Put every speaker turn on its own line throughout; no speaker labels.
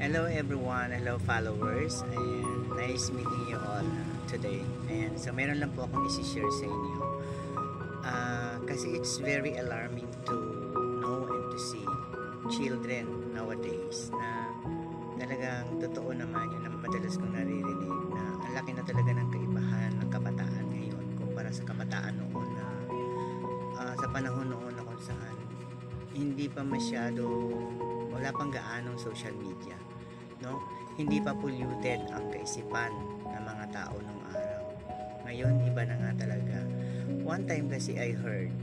Hello everyone, hello followers, and nice meeting you all today. And so meron lang po akong isi-share sa inyo. Kasi it's very alarming to know and to see children nowadays na talagang totoo naman yun na madalas kong naririnig na ang laki na talaga ng kaibahan ng kabataan ngayon kumpara sa kabataan noon na sa panahon noon na kung saan hindi pa masyado wala pang gaanong social media, no? Hindi pa polluted ang kaisipan ng mga tao nung araw. Ngayon, iba na nga talaga. One time kasi I heard,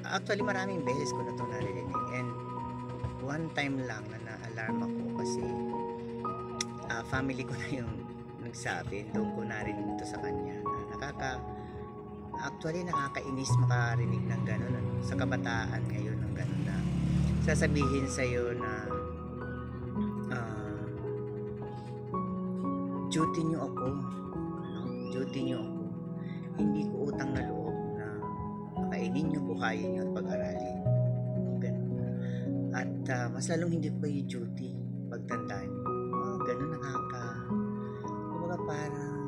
actually maraming beses ko na ito narinig, and one time lang na na-alarm ako kasi family ko na yung nagsabi, doon ko narinig ito sa kanya na actually nakakainis makarinig ng gano'n sa kabataan ngayon ng gano'n na sasabihin sa'yo na duty nyo ako, duty nyo ako, hindi ko utang na loob na makainin nyo, buhayin nyo at pag-aralin, ganun. At mas lalong hindi ko kayo duty pagtandaan nyo. Ganun kumbaga parang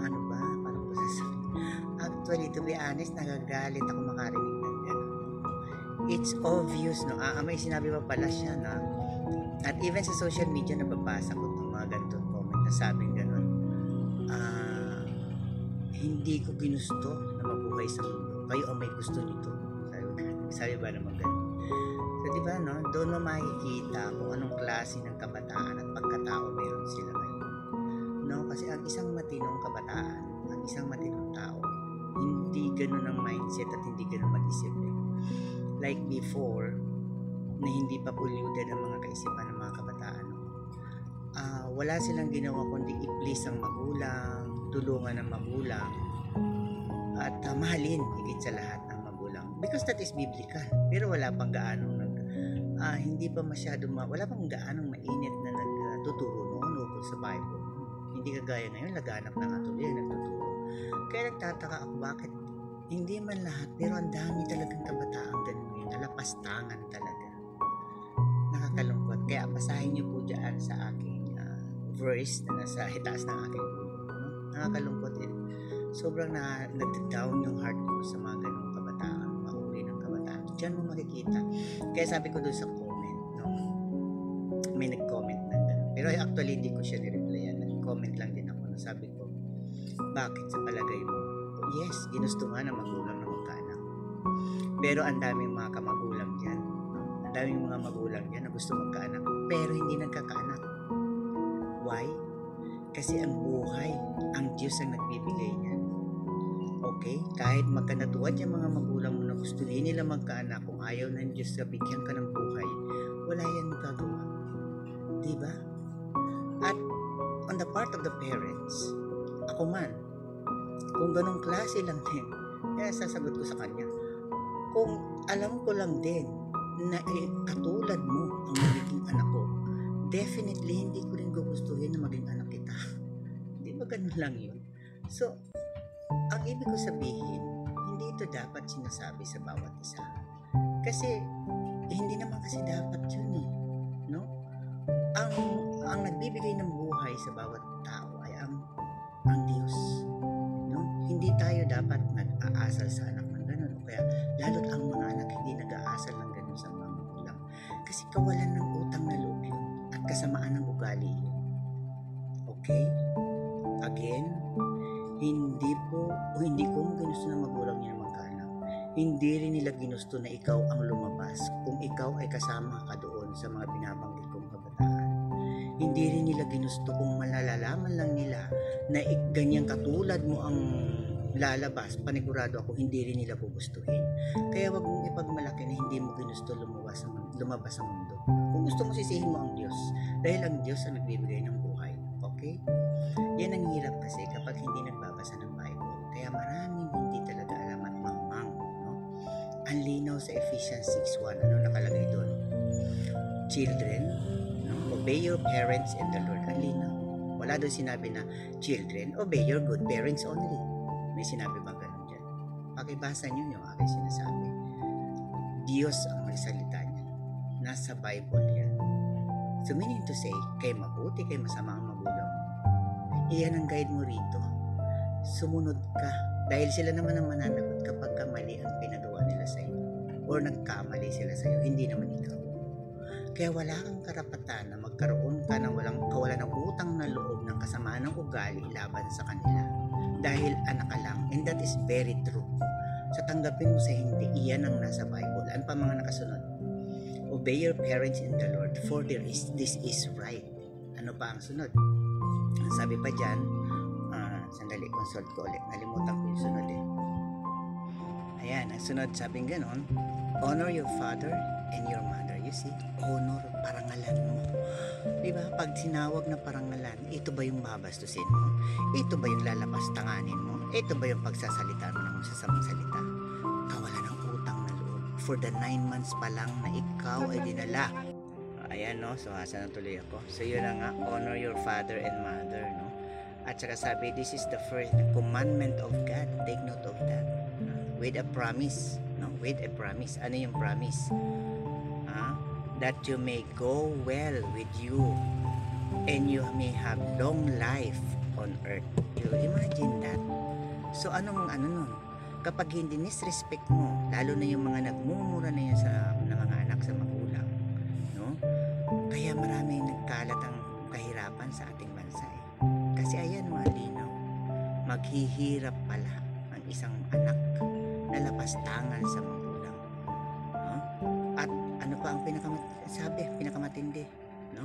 ano ba, parang ko sasabihin, actually to be honest nagagalit ako makarinig ng ganun. It's obvious, no? May sinabi pa pala siya na, at even sa social media nababasa ko itong mga ganitong comment na sabing gano'n, hindi ko ginusto na mabuhay sa mundo, kayo ang may gusto nito. Sabi ba naman gano'n? So diba, no? Doon mo makikita kung anong klase ng kabataan at pagkatao meron sila ngayon, no? Kasi ang isang matinong kabataan, ang isang matinong tao, hindi gano'n ang mindset at hindi gano'n mag-isip like before na hindi pa polluted ang mga kaisipan ng mga kabataan. Wala silang ginawa kundi i-please ang magulang, tulungan ang magulang, at mahalin higit sa lahat ng magulang, because that is biblical. Pero wala pang gaanong hindi pa masyado wala pang gaanong mainit na nagtuturo noon ukol sa Bible. Hindi kagaya ngayon, laganap na nga tuloy nagtuturo. Kaya nagtataka ako bakit hindi man lahat, pero ang dami talagang kabataan ganun ngayon, nalapastangan talaga. Nakakalungkot. Kaya basahin niyo po dyan sa aking verse na nasa itaas ng aking ulo. No? Nakakalungkot din. Sobrang nag-down yung heart ko sa mga ganung kabataan, mga uri ng kabataan. Diyan mo makikita. Kaya sabi ko doon sa comment, no? May nag-comment na gano'n. Pero actually hindi ko siya nireplyan. Nag-comment lang din ako na sabi ko, bakit sa palagay mo? Yes, ginusto nga ng magulang na magkaanak. Pero ang daming mga kamagulang dyan. Ang daming mga magulang dyan na gusto magkaanak. Pero hindi nagkakaanak. Why? Kasi ang buhay, ang Diyos ang nagbibigay niyan. Okay? Kahit magkanatuwad yung mga magulang mo na gusto nila magkaanak, kung ayaw ng Diyos na bigyan ka ng buhay, wala yan magagawa. Diba? At on the part of the parents, ako man, kung ganong klase lang din, kaya sasagot ko sa kanya, kung alam ko lang din na katulad mo ang magiging anak ko, definitely hindi ko rin gugustuhin na maging anak kita. Hindi ba ganun lang yun? So, ang ibig ko sabihin, hindi ito dapat sinasabi sa bawat isa. Kasi, hindi naman kasi dapat yun eh. No? Ang nagbibigay ng buhay sa bawat tao ay ang Diyos. Hindi tayo dapat nag-aasal sa anak ng ganun, o kaya lalo't ang mga anak hindi nag-aasal ng ganun sa mga magulang, kasi kawalan ng utang na loob yun at kasamaan ng ugali yun. Okay? Again, hindi ko ginusto ng magulang niya na magkaanak. Hindi rin nila ginusto na ikaw ang lumabas kung ikaw ay kasama ka doon sa mga binabanggit kong kabataan. Hindi rin nila ginusto kung malalaman lang nila na ganyang katulad mo ang lalabas, panigurado ako hindi rin nila gugustuhin. Kaya wag mong ipagmalaki na hindi mo ginusto lumabas sa mundo. Kung gusto mo, sisihin mo ang Diyos, dahil ang Diyos ang nagbibigay ng buhay. Okay? Yan ang hirap kasi kapag hindi nagbabasa ng Bible. Kaya maraming hindi talaga alam at mangmang. No? Ang linaw sa Ephesians 6:1, ano nakalagay doon? Children, obey your parents in the Lord. Ang linaw. Wala doon sinabi na, children, obey your good parents only. May sinabi bang ganun dyan? Pakibasa nyo yung aking sinasabi. Diyos ang magsalita niya. Nasa Bible yan. So meaning to say, kay mabuti, kay masama ang magulang mo, iyan ang guide mo rito. Sumunod ka. Dahil sila naman ang mananagot kapag mali ang pinagawa nila sa iyo. Or nagkamali sila sa iyo, hindi naman ikaw. Kaya wala kang karapatan na magkaroon ka ng kawalan ng utang na loob ng kasamaan ng ugali laban sa kanila. Dahil anak ka lang. And that is very true. Sa tanggapin mo sa hindi, iyan ang nasa Bible. Ano pa mga nakasunod? Obey your parents in the Lord, for this is right. Ano pa ang sunod? Sabi pa dyan, sandali, consult ko ulit. Nalimutan ko yung sunod eh. Ayan, ang sunod, sabing ganon, honor your father and your mother. You see, honor, parangalan mo. Diba? Pag sinawag na parangalan, ito ba yung babastusin mo? Ito ba yung lalapastanganin mo? Ito ba yung pagsasalita mo ng masasamang salita? Kawalan ng utang na loob. For the 9 months pa lang na ikaw ay dinala. Ayan, no? So, hasa na tuloy ako. So, yun na nga, honor your father and mother, no? At saka sabi, this is the first commandment of God. Take note of that. With a promise. No? With a promise. Ano yung promise? That you may go well with you and you may have long life on earth. You imagine that? So ano nun? Kapag hindi nisrespect mo, lalo na yung mga nagmumura na yan ng mga anak sa magulang, no? Kaya maraming nagkalat ang kahirapan sa ating bansa eh. Kasi ayan, malinaw, maghihirap pala ang isang anak na lapastangan sa magulang, no? At ano pa ang pinakamatindi, no?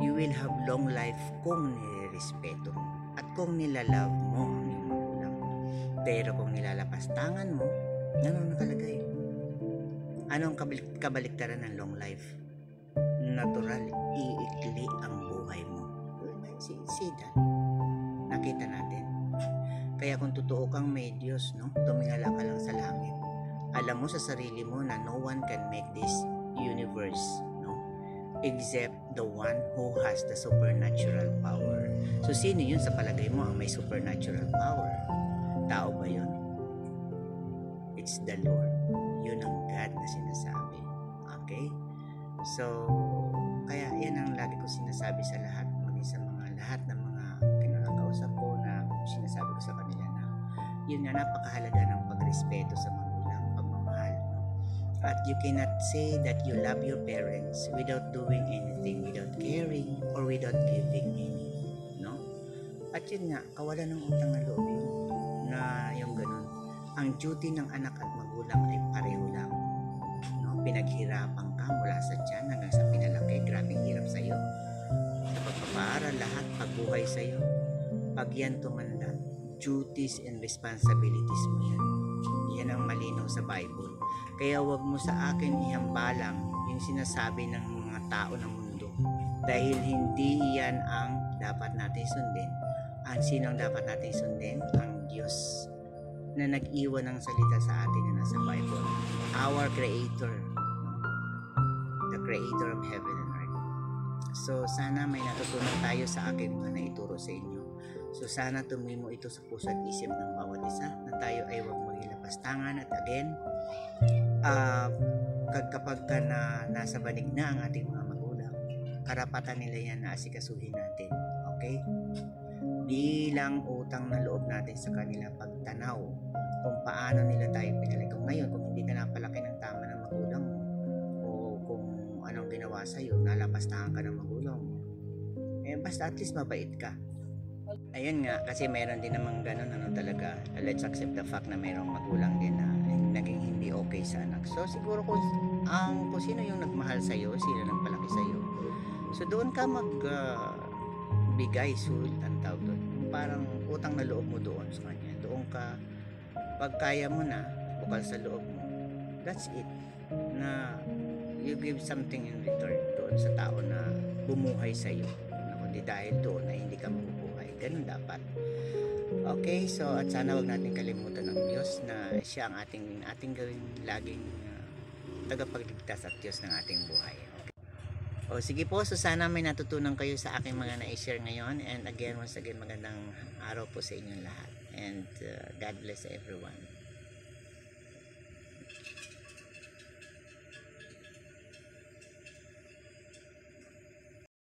You will have long life kung nirespeto mo at kung nilalove mo ang iyong magulang. Pero kung nilalapastangan mo, ano nakalagay? Anong kabaliktaran ng long life? Natural, iikli ang buhay mo. See that? Nakita natin. Kaya kung totoo kang may Diyos, no? Tumingala ka lang sa langit. Alam mo sa sarili mo na no one can make this universe, no? Except the one who has the supernatural power. So sino yun sa palagay mo ang may supernatural power? Tao ba yun? It's the Lord. Yun ang God na sinasabi. Okay? So, kaya yan ang lagi ko sinasabi sa lahat, sa lahat ng mga kinakausap ko na sinasabi ko sa kanila na yun nga, napakahalaga ng pagrespeto sa magulang, pagmamahal, no? At you cannot say that you love your parents without doing anything, without caring or without giving any, no? At yun nga, kawalan ng utang na loob yun, na yung ganun. Ang duty ng anak at magulang ay pareho lang, no? Pinaghirapan ka mula sa tiyan hanggang sa pinalaki, grabing hirap sa'yo. Sa pagpapaaral, lahat, pagbuhay sa'yo. Pag yan tumanda, duties and responsibilities mo yan. Yan ang malinaw sa Bible. Kaya wag mo sa akin ihambalang yung sinasabi ng mga tao ng mundo. Dahil hindi yan ang dapat natin sundin. Ang sino ang dapat natin sundin? Ang Diyos na nag-iwan ng salita sa atin na nasa Bible. Our Creator. The Creator of heaven and earth. So sana may natutunan tayo sa aking mga naituro sa inyo. So sana tumuwi mo ito sa puso at isip ng bawat isa na tayo ay huwag magilapastangan. At again, kapag ka na nasa banig na ang ating mga magulang, karapatan nila yan na asikasuhin natin. Okay? Bilang utang na loob natin sa kanila pagtanaw kung paano nila tayo pinalaki. Kung ngayon, kung hindi ka napalaki ng tama ng magulang mo, o kung anong ginawa sa'yo, nalapastangan ka ng magulang mo, eh basta at least mabait ka. Ayun nga, kasi mayroon din namang ganun, talaga, let's accept the fact na mayroong magulang din na naging hindi okay sa anak. So siguro kung sino yung nagmahal sa'yo, sino nagpalaki sa'yo, so doon ka bigay sulit ang tawag doon. Parang utang na loob mo doon sa kanya. Doon ka, pag kaya mo na, bukal sa loob mo, that's it. Na you give something in return doon sa tao na bumuhay sa'yo. Na kundi dahil doon na hindi ka mabubuhay. Ganun dapat. Okay, so at sana wag natin kalimutan ng Diyos na siya ang ating gawing laging tagapagligtas at Diyos ng ating buhay. O sige po, so sana may natutunan kayo sa aking mga na-share ngayon. And again, once again, magandang araw po sa inyong lahat. And God bless everyone.